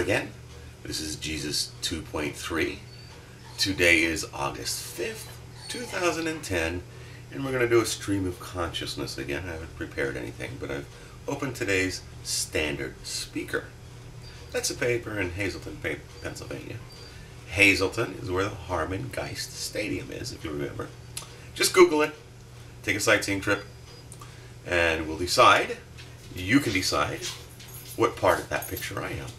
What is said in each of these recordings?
again. This is Jesus 2.3. Today is August 5th, 2010, and we're going to do a stream of consciousness again. I haven't prepared anything, but I've opened today's standard speaker. That's a paper in Hazleton, Pennsylvania. Hazleton is where the Harmon Geist Stadium is, if you remember. Just Google it, take a sightseeing trip, and we'll decide, you can decide, what part of that picture I am.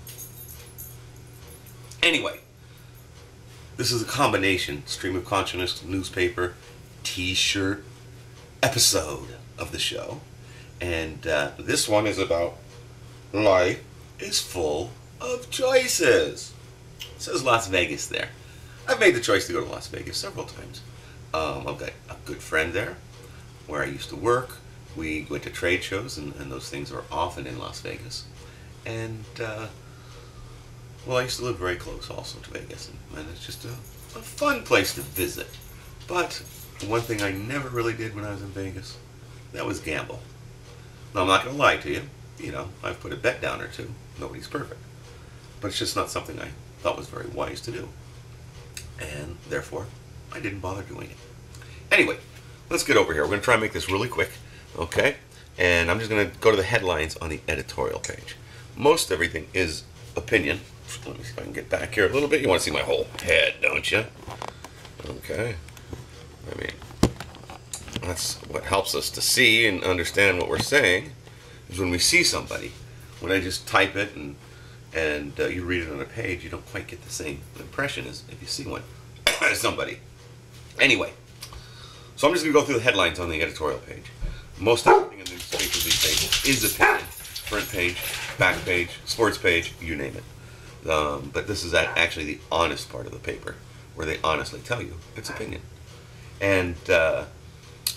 Anyway, this is a combination stream of consciousness, newspaper, t-shirt episode of the show. And this one is about life is full of choices. It says Las Vegas there. I've made the choice to go to Las Vegas several times. I've got a good friend there where I used to work. We went to trade shows, and those things are often in Las Vegas. And, well, I used to live very close also to Vegas, and it's just a fun place to visit. But one thing I never really did when I was in Vegas, that was gamble. Now, I'm not going to lie to you. You know, I've put a bet down or two. Nobody's perfect. But it's just not something I thought was very wise to do. And therefore, I didn't bother doing it. Anyway, let's get over here. We're going to try and make this really quick. Okay? And I'm just going to go to the headlines on the editorial page. Most everything is opinion. Let me see if I can get back here a little bit. You want to see my whole head, don't you? Okay. I mean, that's what helps us to see and understand what we're saying, is when we see somebody. When I just type it and you read it on a page, you don't quite get the same impression as if you see one somebody. Anyway, so I'm just going to go through the headlines on the editorial page. Most everything in the newspapers these days is opinion. Front page, back page, sports page, you name it. But this is actually the honest part of the paper, where they honestly tell you it's opinion. And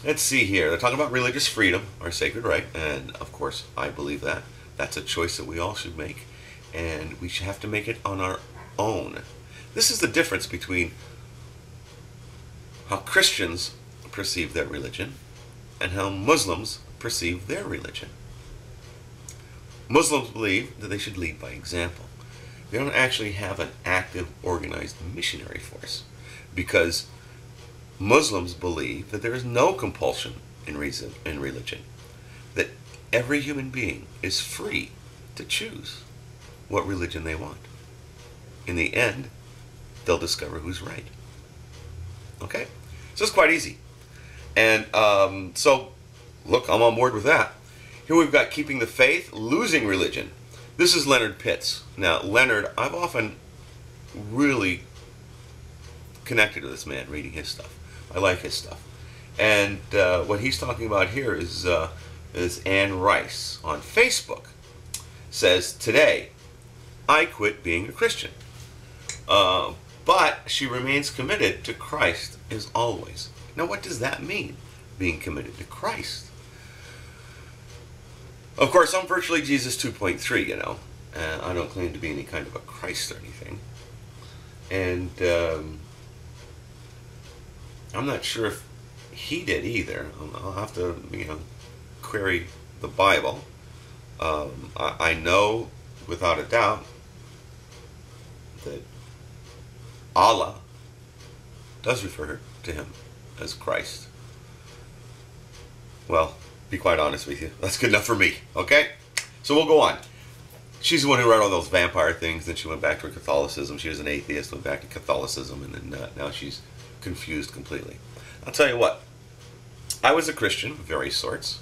let's see here. They're talking about religious freedom, our sacred right, and of course I believe that. That's a choice that we all should make, and we should have to make it on our own. This is the difference between how Christians perceive their religion and how Muslims perceive their religion. Muslims believe that they should lead by example. They don't actually have an active, organized missionary force, because Muslims believe that there is no compulsion in religion, that every human being is free to choose what religion they want. In the end, they'll discover who's right. Okay? So it's quite easy. And so, look, I'm on board with that. Here we've got keeping the faith, losing religion. This is Leonard Pitts. Now, Leonard, I've often really connected to this man, reading his stuff. I like his stuff. And what he's talking about here is Anne Rice on Facebook. Says, today, I quit being a Christian. But she remains committed to Christ as always. Now, what does that mean, being committed to Christ? Of course, I'm virtually Jesus 2.3, you know. I don't claim to be any kind of a Christ or anything. And I'm not sure if he did either. I'll have to, you know, query the Bible. I know, without a doubt, that Allah does refer to him as Christ. Well, be quite honest with you, that's good enough for me, okay? So we'll go on. She's the one who wrote all those vampire things, then she went back to her Catholicism. She was an atheist, went back to Catholicism, and then now she's confused completely. I'll tell you what, I was a Christian of various sorts,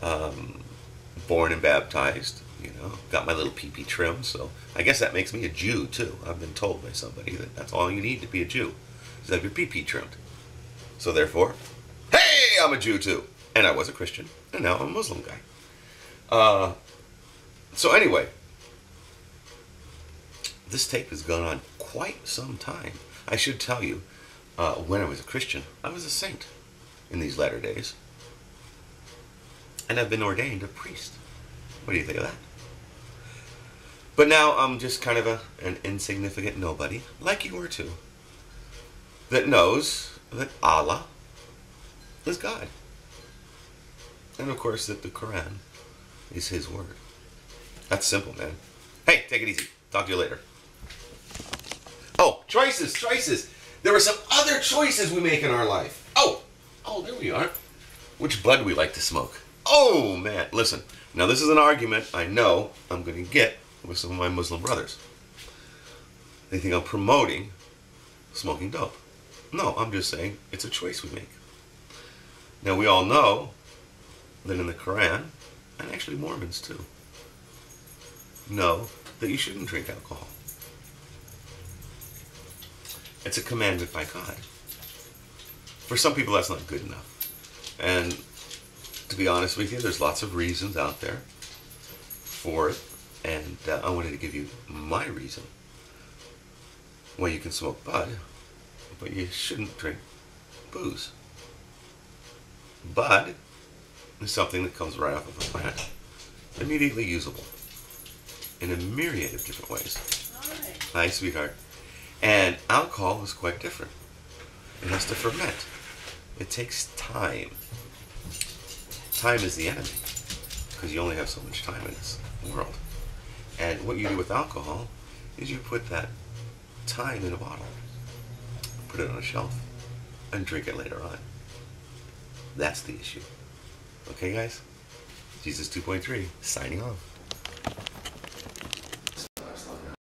born and baptized, you know, got my little pee-pee trim, so I guess that makes me a Jew too. I've been told by somebody that that's all you need to be a Jew, is to have your pee-pee trimmed. So therefore, hey, I'm a Jew too. And I was a Christian, and now I'm a Muslim guy. So anyway, this tape has gone on quite some time. I should tell you, when I was a Christian, I was a saint in these latter days. And I've been ordained a priest. What do you think of that? But now I'm just kind of an insignificant nobody, like you were too, that knows that Allah is God. And of course that the Quran is his word. That's simple, man. Hey, take it easy. Talk to you later. Oh, choices. There are some other choices we make in our life. Oh, there we are. Which bud do we like to smoke? Oh, man. Listen, now this is an argument I know I'm going to get with some of my Muslim brothers. They think I'm promoting smoking dope. No, I'm just saying it's a choice we make. Now, we all know that in the Quran, and actually Mormons too, know that you shouldn't drink alcohol. It's a commandment by God. For some people, that's not good enough. And to be honest with you, there's lots of reasons out there for it. And I wanted to give you my reason why you can smoke bud, but you shouldn't drink booze. Bud is something that comes right off of a plant, immediately usable in a myriad of different ways. Hi, sweetheart. And alcohol is quite different. It has to ferment. It takes time. Time is the enemy, because you only have so much time in this world. And what you do with alcohol is you put that time in a bottle, put it on a shelf, and drink it later on. That's the issue. Okay, guys? Jesus 2.3, signing off.